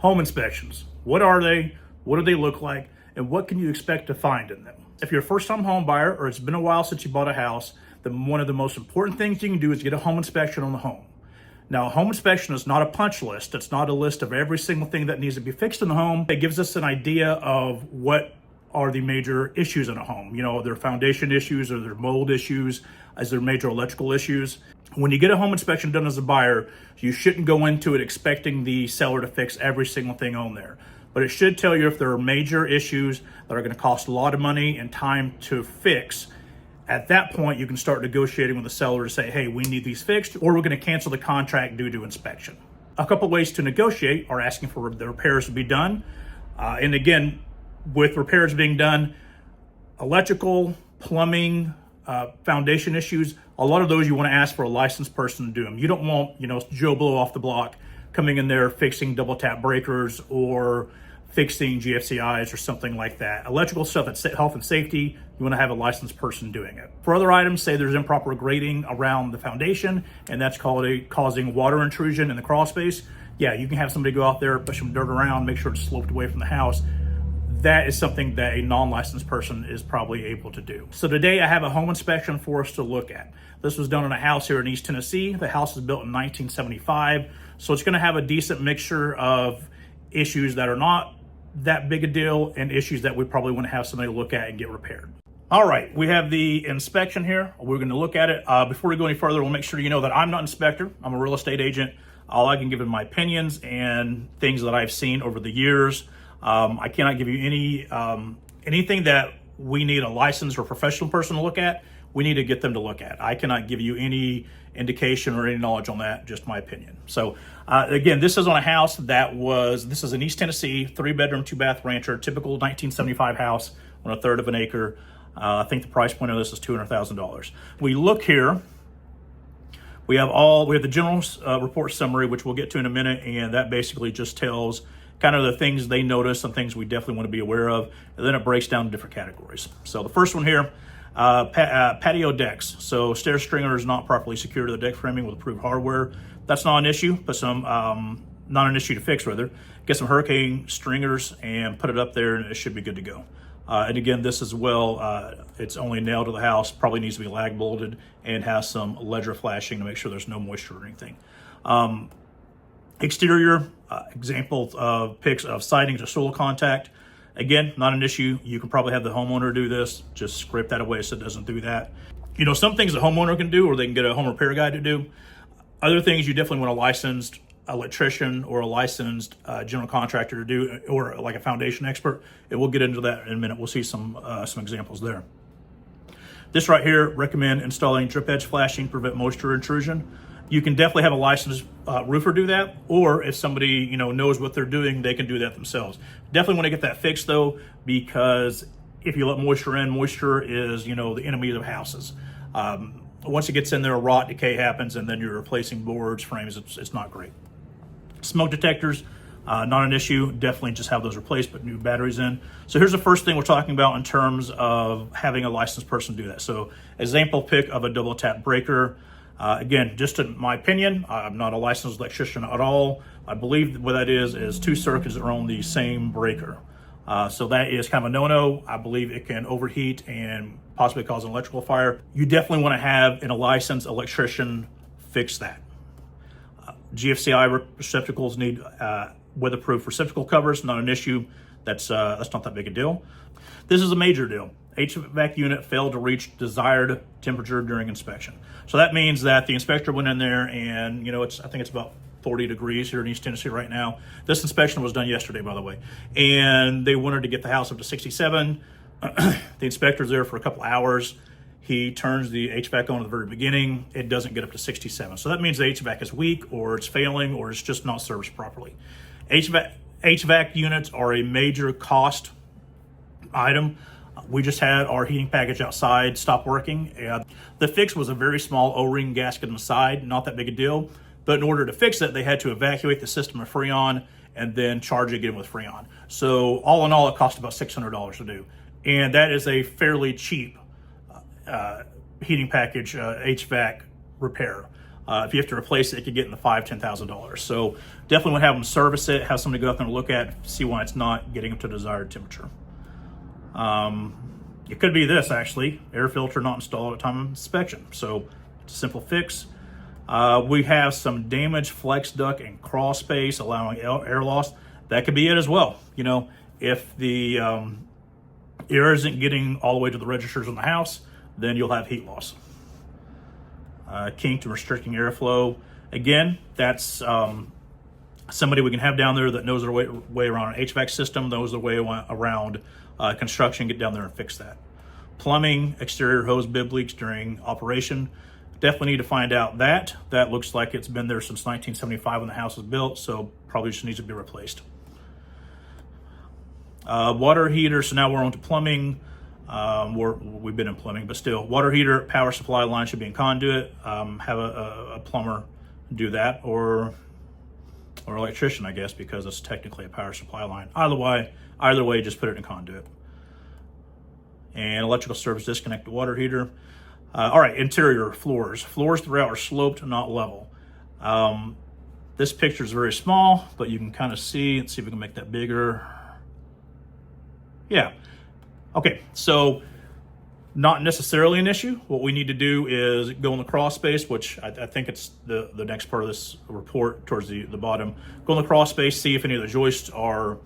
Home inspections. What are they? What do they look like? And what can you expect to find in them? If you're a first-time home buyer or it's been a while since you bought a house, then one of the most important things you can do is get a home inspection on the home. Now, a home inspection is not a punch list. It's not a list of every single thing that needs to be fixed in the home. It gives us an idea of what are the major issues in a home. You know, are there foundation issues, are there mold issues, is there major electrical issues? When you get a home inspection done as a buyer, you shouldn't go into it expecting the seller to fix every single thing on there. But it should tell you if there are major issues that are going to cost a lot of money and time to fix. At that point, you can start negotiating with the seller to say, hey, we need these fixed, or we're going to cancel the contract due to inspection. A couple ways to negotiate are asking for the repairs to be done. And again, with repairs being done, electrical, plumbing, foundation issues, a lot of those you want to ask for a licensed person to do them. You don't want, Joe Blow off the block coming in there fixing double tap breakers or fixing GFCIs or something like that. Electrical stuff, that's health and safety, you want to have a licensed person doing it. For other items, say there's improper grading around the foundation and that's causing water intrusion in the crawl space. Yeah, you can have somebody go out there, push some dirt around, make sure it's sloped away from the house. That is something that a non-licensed person is probably able to do. So today I have a home inspection for us to look at. This was done on a house here in East Tennessee. The house was built in 1975. So it's gonna have a decent mixture of issues that are not that big a deal and issues that we probably wanna have somebody look at and get repaired. All right, we have the inspection here. We're gonna look at it. Before we go any further, we'll make sure you know that I'm not an inspector. I'm a real estate agent. All I can give is my opinions and things that I've seen over the years. I cannot give you anything that we need a licensed or professional person to look at. We need to get them to look at. I cannot give you any indication or any knowledge on that, just my opinion. So again, this is on a house this is in East Tennessee, 3-bedroom, 2-bath rancher, typical 1975 house on a third of an acre. I think the price point of this is $200,000. We look here, we have the general report summary, which we'll get to in a minute, and that basically just tells kind of the things they notice, some things we definitely want to be aware of, and then it breaks down to different categories. So the first one here, patio decks. So stair stringer is not properly secured to the deck framing with approved hardware. That's not an issue, but not an issue to fix rather. Get some hurricane stringers and put it up there and it should be good to go. And again, this as well, it's only nailed to the house, probably needs to be lag bolted and has some ledger flashing to make sure there's no moisture or anything. Exterior, examples of pics of siding to soil contact. Again, not an issue. You can probably have the homeowner do this. Just scrape that away so it doesn't do that. Some things the homeowner can do or they can get a home repair guy to do. Other things you definitely want a licensed electrician or a licensed general contractor to do, or like a foundation expert. And we'll get into that in a minute. We'll see some examples there. This right here, recommend installing drip edge flashing, prevent moisture intrusion. You can definitely have a licensed roofer do that, or if somebody knows what they're doing, they can do that themselves. Definitely want to get that fixed though, because if you let moisture in, moisture is the enemy of houses. Once it gets in there, rot, decay happens, and then you're replacing boards, frames. It's not great. Smoke detectors, not an issue. Definitely just have those replaced, put new batteries in. So here's the first thing we're talking about in terms of having a licensed person do that. So example pic of a double tap breaker. Again, just in my opinion, I'm not a licensed electrician at all. I believe what that is 2 circuits that are on the same breaker. So that is kind of a no-no. I believe it can overheat and possibly cause an electrical fire. You definitely want to have a licensed electrician fix that. GFCI receptacles need weatherproof receptacle covers, not an issue. That's not that big a deal. This is a major deal. HVAC unit failed to reach desired temperature during inspection. So that means that the inspector went in there and, I think it's about 40 degrees here in East Tennessee right now. This inspection was done yesterday, by the way. And they wanted to get the house up to 67. The inspector's there for a couple hours. He turns the HVAC on at the very beginning. It doesn't get up to 67. So that means the HVAC is weak, or it's failing, or it's just not serviced properly. HVAC units are a major cost item. We just had our heating package outside stop working. The fix was a very small O-ring gasket on the side, not that big a deal. But in order to fix it, they had to evacuate the system of Freon and then charge it again with Freon. So all in all, it cost about $600 to do. And that is a fairly cheap heating package HVAC repair. If you have to replace it, it could get in the $5,000–$10,000. So definitely want to have them service it, have somebody go out there and look at it, see why it's not getting up to desired temperature. It could be this, actually, air filter not installed at time of inspection. So it's a simple fix. We have some damaged flex duct and crawl space allowing air loss. That could be it as well. You know, if the air isn't getting all the way to the registers in the house, then you'll have heat loss. Kinked and restricting airflow. Again, that's somebody we can have down there that knows their way around an HVAC system, knows their way around construction, get down there and fix that. Plumbing, exterior hose bib leaks during operation. Definitely need to find out that. That looks like it's been there since 1975 when the house was built, so probably just needs to be replaced. Water heater, so now we're on to plumbing. We've been in plumbing, but still, water heater, power supply line should be in conduit. Have a plumber do that, or electrician, I guess, because it's technically a power supply line. Either way, just put it in conduit. And electrical service, disconnect the water heater. All right, interior floors. Floors throughout are sloped, not level. This picture is very small, but you can kind of see. Let's see if we can make that bigger. Yeah. Okay, so not necessarily an issue. What we need to do is go in the crawl space, which I think it's the next part of this report towards the bottom. Go in the crawl space, see if any of the joists are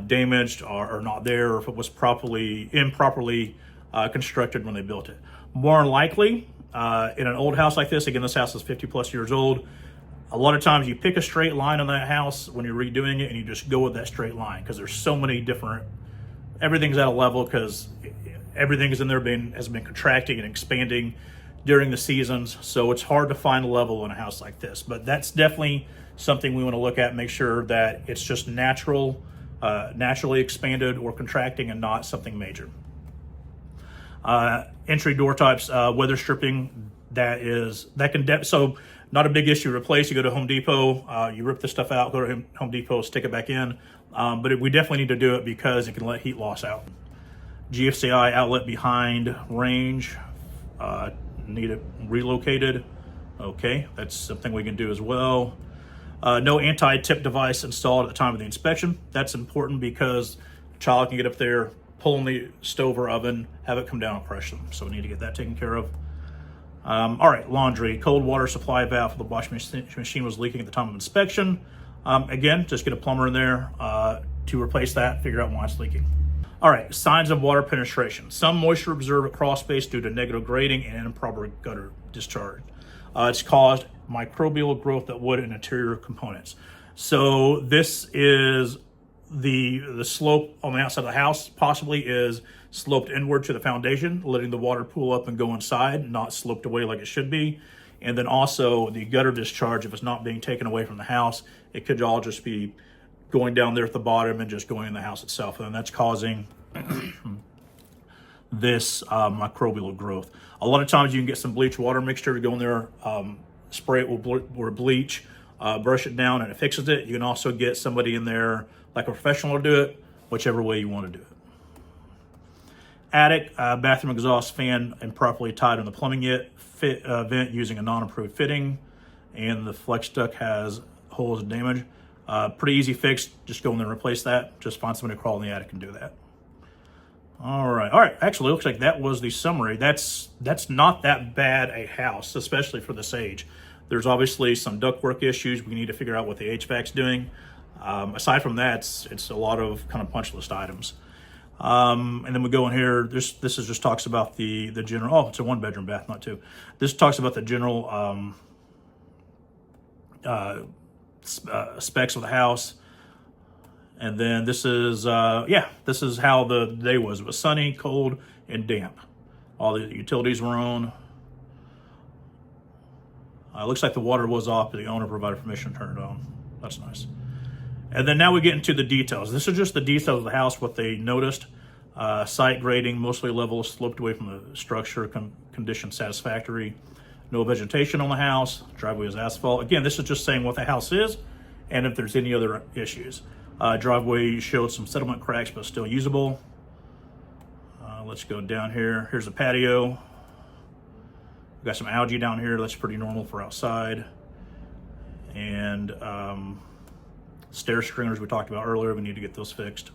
damaged or not there, or if it was improperly constructed when they built it. More than likely, in an old house like this, again, this house is 50+ years old, a lot of times you pick a straight line on that house when you're redoing it and you just go with that straight line because there's so many different, everything's at a level because everything is in there has been contracting and expanding during the seasons. So it's hard to find a level in a house like this, but that's definitely something we want to look at, make sure that it's just naturally expanded or contracting and not something major. Entry door types, weather stripping, so not a big issue to replace. You go to Home Depot, you rip this stuff out, go to Home Depot, stick it back in. But we definitely need to do it because it can let heat loss out. GFCI outlet behind range, need it relocated. Okay, that's something we can do as well. No anti-tip device installed at the time of the inspection. That's important because a child can get up there, pull in the stove or oven, have it come down and crush them. So we need to get that taken care of. All right, laundry. Cold water supply valve for the washing machine was leaking at the time of inspection. Again, just get a plumber in there to replace that, figure out why it's leaking. All right, signs of water penetration. Some moisture observed at crawl space due to negative grading and improper gutter discharge. It's caused microbial growth at wood and interior components. So this is the slope on the outside of the house possibly is sloped inward to the foundation, letting the water pool up and go inside, not sloped away like it should be. And then also the gutter discharge, if it's not being taken away from the house, it could all just be going down there at the bottom and just going in the house itself. And that's causing this microbial growth. A lot of times you can get some bleach water mixture to go in there, spray it with bleach, brush it down and it fixes it. You can also get somebody in there like a professional to do it, whichever way you want to do it. Attic, bathroom exhaust fan improperly tied on the plumbing vent using a non-approved fitting, and the flex duct has holes and damage. Pretty easy fix, just go in there and replace that. Just find somebody to crawl in the attic and do that. All right, actually, it looks like that was the summary. That's not that bad a house, especially for this age. There's obviously some ductwork issues. We need to figure out what the HVAC's doing. Aside from that, it's a lot of kind of punch list items. And then we go in here, this just talks about the general, it's a 1-bedroom bath, not 2. This talks about the general specs of the house. And then this is this is how the day was. It was sunny, cold, and damp. All the utilities were on. Looks like the water was off, but the owner provided permission to turn it on. That's nice. And then now we get into the details. This is just the details of the house, what they noticed. Site grading, mostly level, sloped away from the structure, condition satisfactory. No vegetation on the house. Driveway is asphalt. Again, this is just saying what the house is and if there's any other issues. Driveway showed some settlement cracks, but still usable. Let's go down here. Here's the patio. got some algae down here. That's pretty normal for outside. And stair stringers we talked about earlier, we need to get those fixed.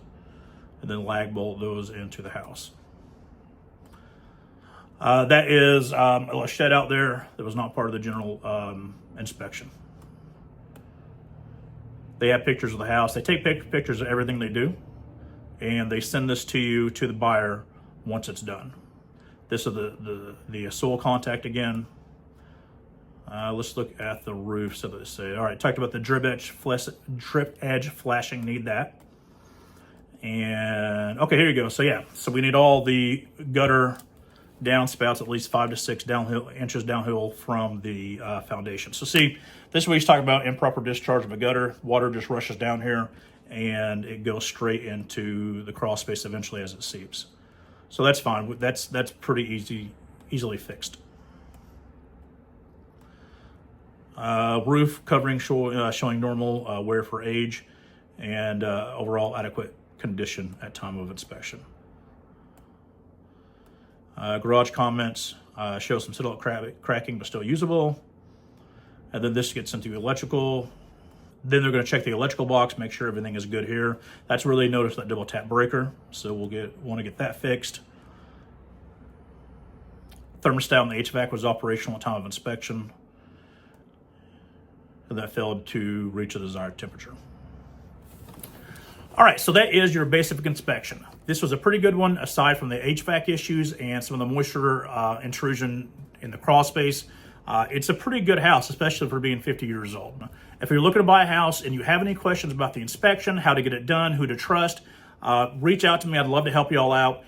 And then lag bolt those into the house. That is a shed out there that was not part of the general inspection. They have pictures of the house. They take pictures of everything they do, and they send this to you, to the buyer, once it's done. This is the soil contact again. Let's look at the roof. So they say, all right, talked about the drip edge flashing, need that. And okay, here you go. So yeah, so we need all the gutter downspouts at least 5 to 6 inches downhill from the foundation. So see, this is what he's talking about, improper discharge of a gutter. Water just rushes down here and it goes straight into the crawl space eventually as it seeps. So that's fine. That's pretty easily fixed. Roof covering showing normal wear for age and overall adequate condition at time of inspection. Garage comments show some silhouette cracking but still usable. And then this gets into electrical. Then they're going to check the electrical box, make sure everything is good here. That's where they notice that double tap breaker, so we'll want to get that fixed. Thermostat on the HVAC was operational at time of inspection, and that failed to reach the desired temperature. All right, so that is your basic inspection. This was a pretty good one, aside from the HVAC issues and some of the moisture intrusion in the crawl space. It's a pretty good house, especially for being 50 years old. If you're looking to buy a house and you have any questions about the inspection, how to get it done, who to trust, reach out to me. I'd love to help you all out.